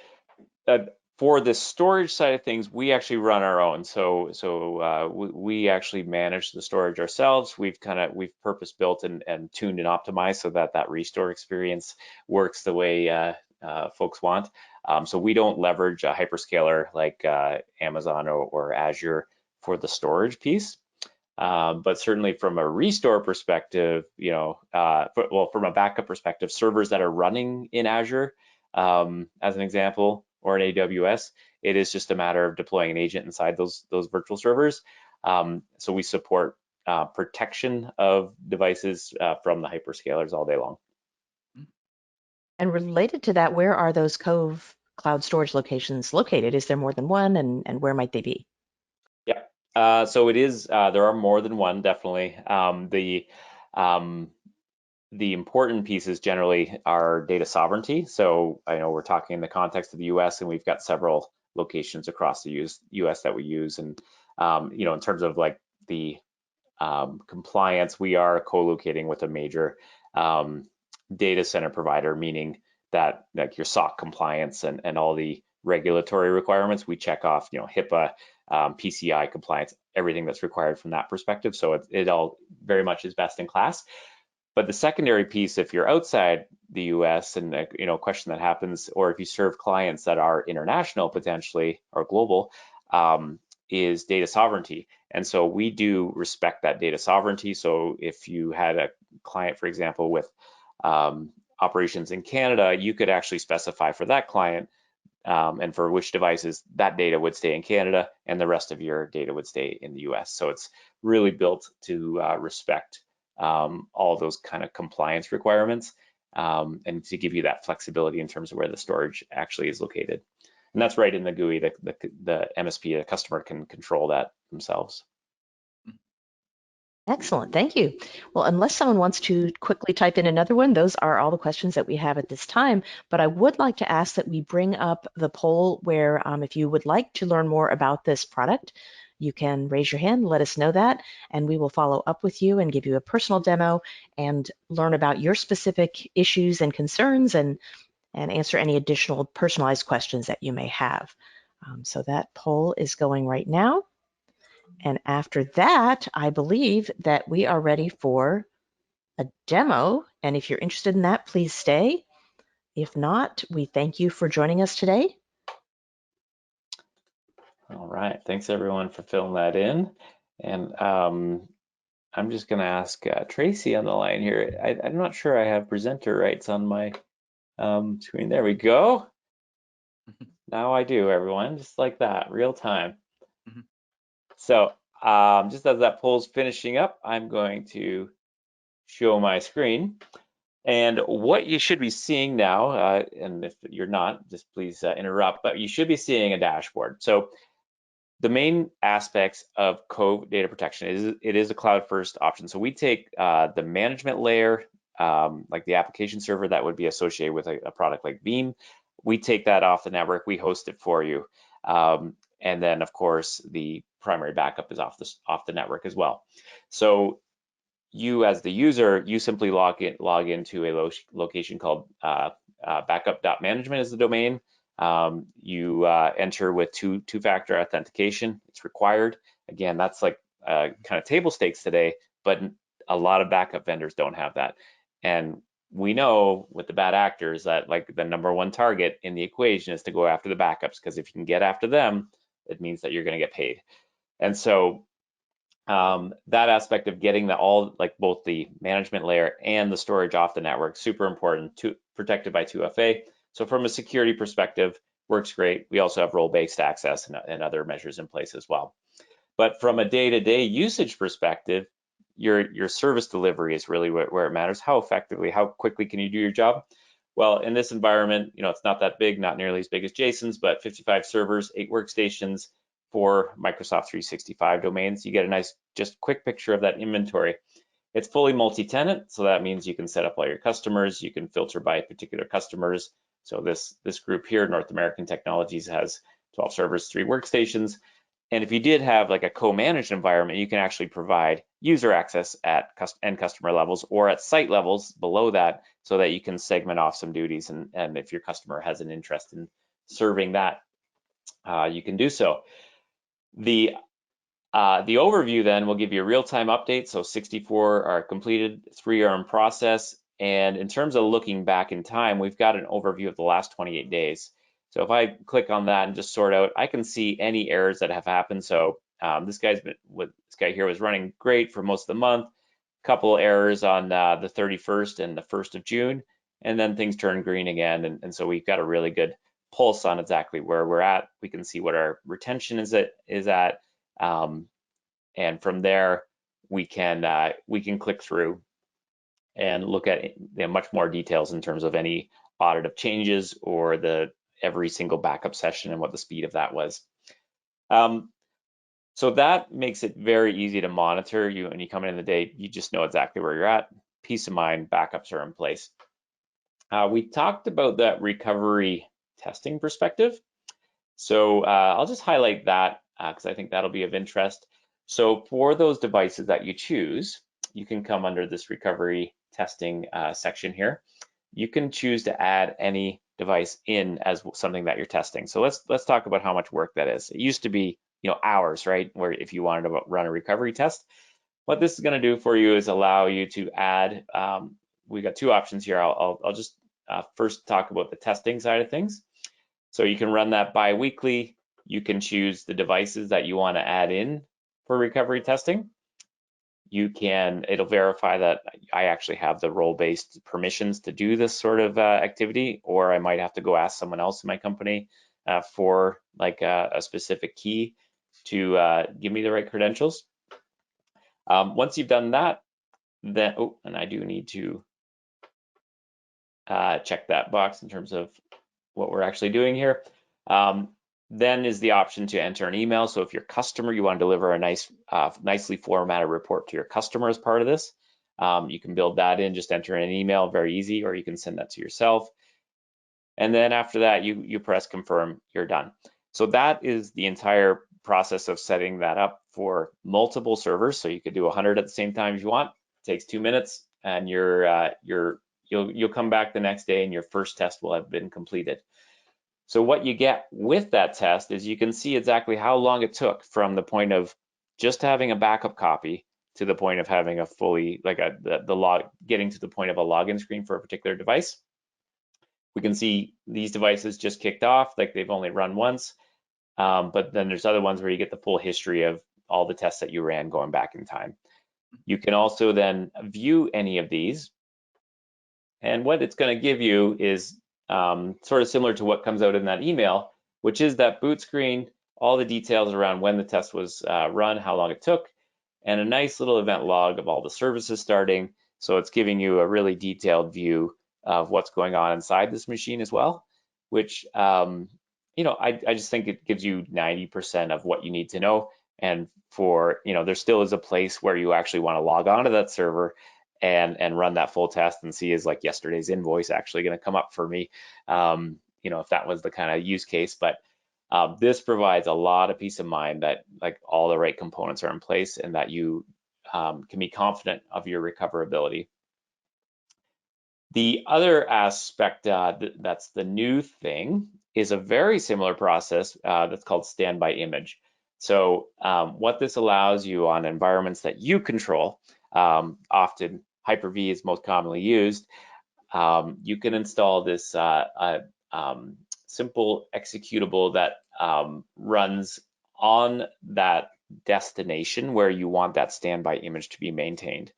uh, for the storage side of things, we actually run our own. So we actually manage the storage ourselves. We've purpose built and tuned and optimized so that restore experience works the way folks want. So we don't leverage a hyperscaler like Amazon or Azure for the storage piece. But certainly from a restore perspective, from a backup perspective, servers that are running in Azure, as an example, or in AWS, it is just a matter of deploying an agent inside those virtual servers. So we support protection of devices from the hyperscalers all day long. And related to that, where are those Cove cloud storage locations located? Is there more than one, and where might they be? Yeah. So it is. There are more than one, definitely. Um, the important pieces generally are data sovereignty. So I know we're talking in the context of the US, and we've got several locations across the US that we use. And, in terms of like the compliance, we are co-locating with a major data center provider, meaning that like your SOC compliance and all the regulatory requirements, we check off, HIPAA, PCI compliance, everything that's required from that perspective. So it all very much is best in class. But the secondary piece, if you're outside the US and a question that happens, or if you serve clients that are international potentially or global, is data sovereignty. And so we do respect that data sovereignty. So if you had a client, for example, with operations in Canada, you could actually specify for that client and for which devices that data would stay in Canada and the rest of your data would stay in the US. So it's really built to respect all those kind of compliance requirements and to give you that flexibility in terms of where the storage actually is located. And that's right in the GUI. The MSP, the customer, can control that themselves. Excellent, thank you. Well, unless someone wants to quickly type in another one, those are all the questions that we have at this time. But I would like to ask that we bring up the poll where if you would like to learn more about this product, you can raise your hand, let us know that, and we will follow up with you and give you a personal demo and learn about your specific issues and concerns and answer any additional personalized questions that you may have. So that poll is going right now. And after that, I believe that we are ready for a demo. And if you're interested in that, please stay. If not, we thank you for joining us today. All right, thanks everyone for filling that in. And I'm just going to ask Tracy on the line here. I'm not sure I have presenter rights on my screen. There we go. Now I do, everyone, just like that, real time. So just as that poll's finishing up, I'm going to show my screen. And what you should be seeing now, and if you're not, just please interrupt, but you should be seeing a dashboard. So the main aspects of Cove Data Protection is it is a cloud-first option. So we take the management layer, like the application server that would be associated with a product like Veeam. We take that off the network, we host it for you. And then of course, the primary backup is off the network as well. So you as the user, you simply log into a location called backup.management is the domain. You enter with two-factor authentication. It's required. Again, that's like kind of table stakes today, but a lot of backup vendors don't have that. And we know with the bad actors that like the number one target in the equation is to go after the backups, because if you can get after them, it means that you're going to get paid. And so that aspect of getting like both the management layer and the storage off the network, super important, protected by 2FA. So from a security perspective, works great. We also have role-based access and other measures in place as well. But from a day-to-day usage perspective, your service delivery is really where it matters. How effectively, how quickly can you do your job? Well, in this environment, it's not that big, not nearly as big as Jason's, but 55 servers, 8 workstations, 4 Microsoft 365 domains. You get a nice, just quick picture of that inventory. It's fully multi-tenant, so that means you can set up all your customers. You can filter by particular customers. So this group here, North American Technologies, has 12 servers, 3 workstations. And if you did have like a co-managed environment, you can actually provide user access at end customer levels or at site levels below that, so that you can segment off some duties. And if your customer has an interest in serving that, you can do so. The overview then will give you a real-time update. So 64 are completed, 3 are in process. And in terms of looking back in time, we've got an overview of the last 28 days. So if I click on that and just sort out, I can see any errors that have happened. So this guy here was running great for most of the month. A couple errors on the 31st and the 1st of June, and then things turn green again. And so we've got a really good pulse on exactly where we're at. We can see what our retention is at. And from there, we can click through and look at much more details in terms of any audit of changes or every single backup session and what the speed of that was. So that makes it very easy to monitor. When you come in the day, you just know exactly where you're at. Peace of mind, backups are in place. We talked about that recovery testing perspective. So I'll just highlight that because I think that'll be of interest. So for those devices that you choose, you can come under this recovery testing section here. You can choose to add any device in as something that you're testing. So let's talk about how much work that is. It used to be hours, right? Where if you wanted to run a recovery test, what this is going to do for you is allow you to add, we got two options here. I'll just first talk about the testing side of things. So you can run that bi-weekly. You can choose the devices that you want to add in for recovery testing. It'll verify that I actually have the role-based permissions to do this sort of activity, or I might have to go ask someone else in my company for like a specific key to give me the right credentials. Once you've done that, then, oh, and I do need to check that box in terms of what we're actually doing here. Then is the option to enter an email. So if your customer, you want to deliver a nicely formatted report to your customer as part of this, you can build that in, just enter an email, very easy, or you can send that to yourself. And then after that, you press confirm, you're done. So that is the entire process of setting that up for multiple servers. So you could do 100 at the same time if you want. It takes 2 minutes, and you'll come back the next day and your first test will have been completed. So what you get with that test is you can see exactly how long it took from the point of just having a backup copy to the point of having a fully, like getting to the point of a login screen for a particular device. We can see these devices just kicked off, like they've only run once, but then there's other ones where you get the full history of all the tests that you ran going back in time. You can also then view any of these, and what it's going to give you is sort of similar to what comes out in that email, which is that boot screen, all the details around when the test was run, how long it took, and a nice little event log of all the services starting. So it's giving you a really detailed view of what's going on inside this machine as well, which I just think it gives you 90% of what you need to know. And there still is a place where you actually want to log on to that server and run that full test and see, is like yesterday's invoice actually going to come up for me, if that was the kind of use case. But this provides a lot of peace of mind that like all the right components are in place and that you can be confident of your recoverability. The other aspect that's the new thing is a very similar process that's called standby image. So what this allows you on environments that you control, often Hyper-V is most commonly used, you can install this simple executable that runs on that destination where you want that standby image to be maintained.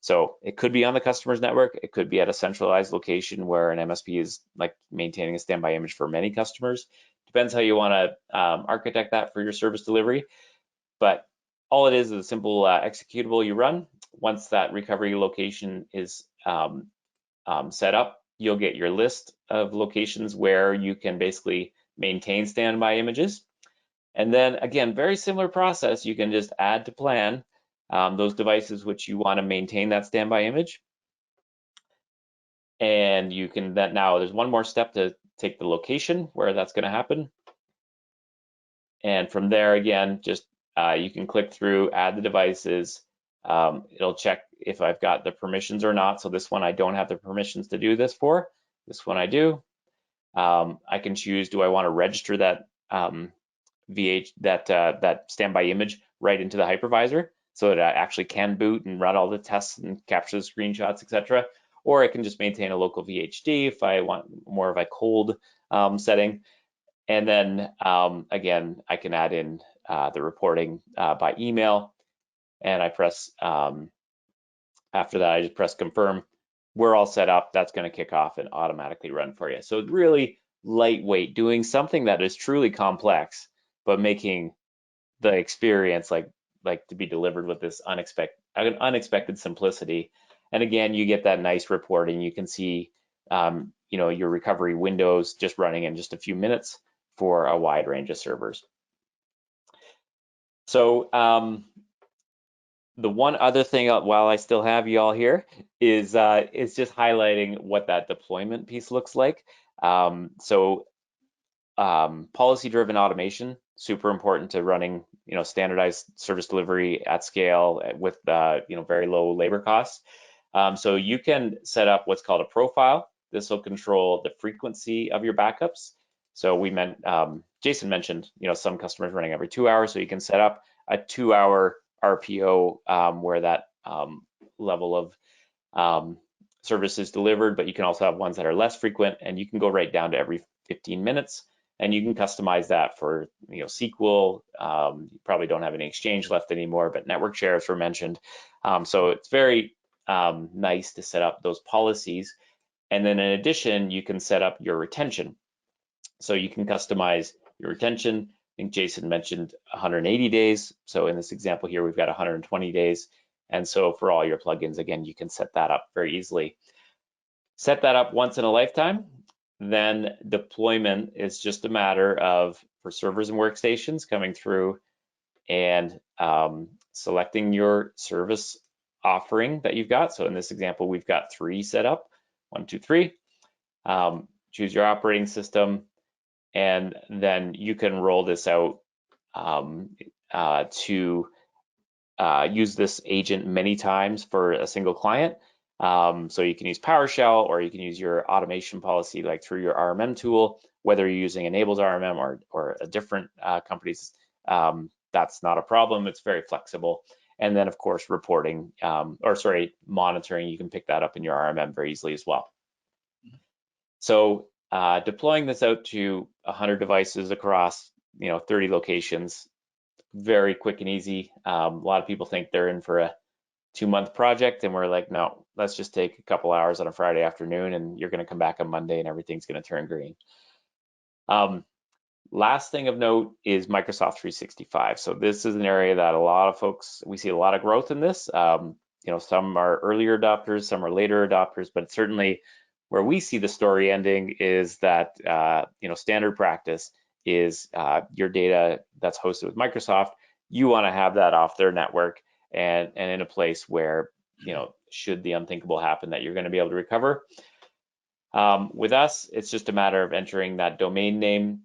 So it could be on the customer's network, it could be at a centralized location where an MSP is like maintaining a standby image for many customers. Depends how you want to architect that for your service delivery. But all it is a simple executable you run. Once that recovery location is set up, you'll get your list of locations where you can basically maintain standby images. And then again, very similar process, you can just add to plan those devices which you want to maintain that standby image. And you can then, now there's one more step to take the location where that's going to happen. And from there, again, just you can click through, add the devices. It'll check if I've got the permissions or not. So this one, I don't have the permissions to do this for. This one I do. I can choose, do I want to register that that standby image right into the hypervisor so that I actually can boot and run all the tests and capture the screenshots, etc. Or I can just maintain a local VHD if I want more of a cold setting. And then again, I can add in the reporting by email, and I press, after that, I just press confirm. We're all set up. That's going to kick off and automatically run for you. So really lightweight, doing something that is truly complex, but making the experience like to be delivered with this unexpected simplicity. And again, you get that nice reporting. You can see your recovery windows just running in just a few minutes for a wide range of servers. So the one other thing, while I still have you all here, is just highlighting what that deployment piece looks like. Policy-driven automation, super important to running, standardized service delivery at scale with, very low labor costs. So you can set up what's called a profile. This will control the frequency of your backups. So Jason mentioned, some customers running every 2 hours, so you can set up a 2-hour RPO where that level of service is delivered, but you can also have ones that are less frequent, and you can go right down to every 15 minutes, and you can customize that for SQL. You probably don't have any Exchange left anymore, but network shares were mentioned. So it's very nice to set up those policies. And then in addition, you can set up your retention. So you can customize your retention. I think Jason mentioned 180 days. So in this example here, we've got 120 days. And so for all your plugins, again, you can set that up very easily. Set that up once in a lifetime. Then deployment is just a matter of, for servers and workstations, coming through and selecting your service offering that you've got. So in this example, we've got 3 set up, 1, 2, 3. Choose your operating system, and then you can roll this out to use this agent many times for a single client. So you can use PowerShell, or you can use your automation policy like through your RMM tool, whether you're using Enable's RMM or a different company's, that's not a problem. It's very flexible. And then of course, reporting, monitoring, you can pick that up in your RMM very easily as well. So deploying this out to 100 devices across 30 locations, very quick and easy. A lot of people think they're in for a 2-month project, and we're like, no, let's just take a couple hours on a Friday afternoon, and you're going to come back on Monday and everything's going to turn green. Last thing of note is Microsoft 365. So this is an area that a lot of folks, we see a lot of growth in this. Some are earlier adopters, some are later adopters, but certainly where we see the story ending is that standard practice is your data that's hosted with Microsoft. You want to have that off their network and in a place where should the unthinkable happen, that you're going to be able to recover. With us, it's just a matter of entering that domain name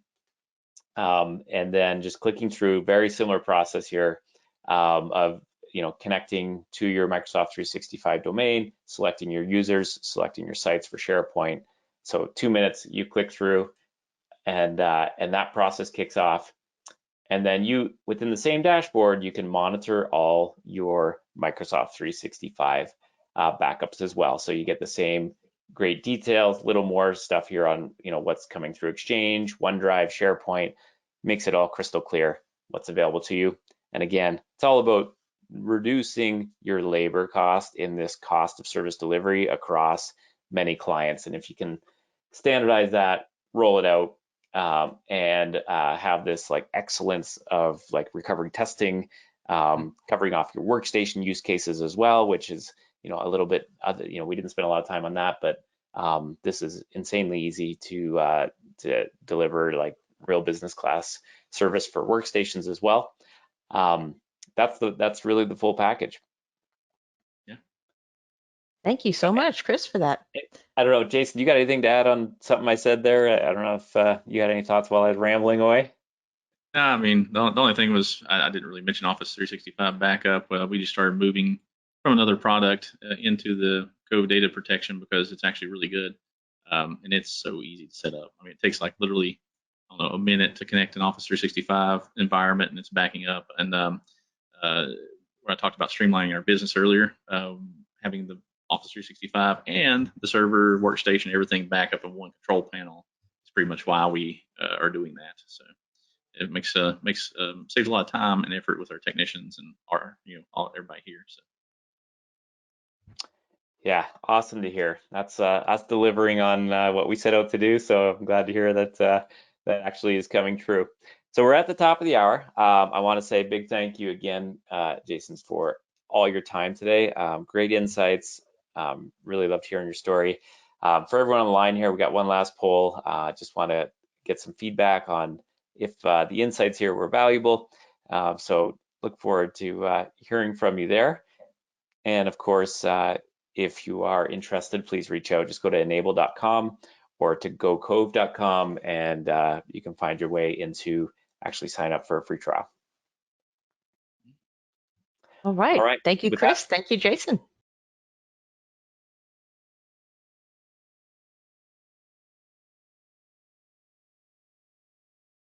and then just clicking through. Very similar process here of connecting to your Microsoft 365 domain, selecting your users, selecting your sites for SharePoint. So 2 minutes, you click through, and that process kicks off. And then within the same dashboard, you can monitor all your Microsoft 365 backups as well. So you get the same great details, little more stuff here on what's coming through Exchange, OneDrive, SharePoint, makes it all crystal clear what's available to you. And again, it's all about reducing your labor cost in this cost of service delivery across many clients. And if you can standardize that, roll it out, and have this excellence of recovery testing, covering off your workstation use cases as well, which is a little bit we didn't spend a lot of time on that, but this is insanely easy to deliver real business class service for workstations as well. That's really the full package. Yeah. Thank you so much, Chris, for that. I don't know, Jason, you got anything to add on something I said there? I don't know if you had any thoughts while I was rambling away. No, I mean, the only thing was I didn't really mention Office 365 backup. We just started moving from another product into the Cove Data Protection because it's actually really good, and it's so easy to set up. I mean, it takes literally, I don't know, a minute to connect an Office 365 environment, and it's backing up. And where I talked about streamlining our business earlier, having the Office 365 and the server, workstation, everything back up in one control panel is pretty much why we are doing that. So it saves a lot of time and effort with our technicians and everybody here. So. Yeah, awesome to hear. That's us delivering on what we set out to do. So I'm glad to hear that that actually is coming true. So we're at the top of the hour. I want to say a big thank you again, Jason, for all your time today. Great insights. Really loved hearing your story. For everyone on the line here, we got one last poll. Just want to get some feedback on if the insights here were valuable. So look forward to hearing from you there. And of course, if you are interested, please reach out. Just go to enable.com or to gocove.com, and you can find your way into actually sign up for a free trial. All right. Thank you, Chris. Thank you, Jason.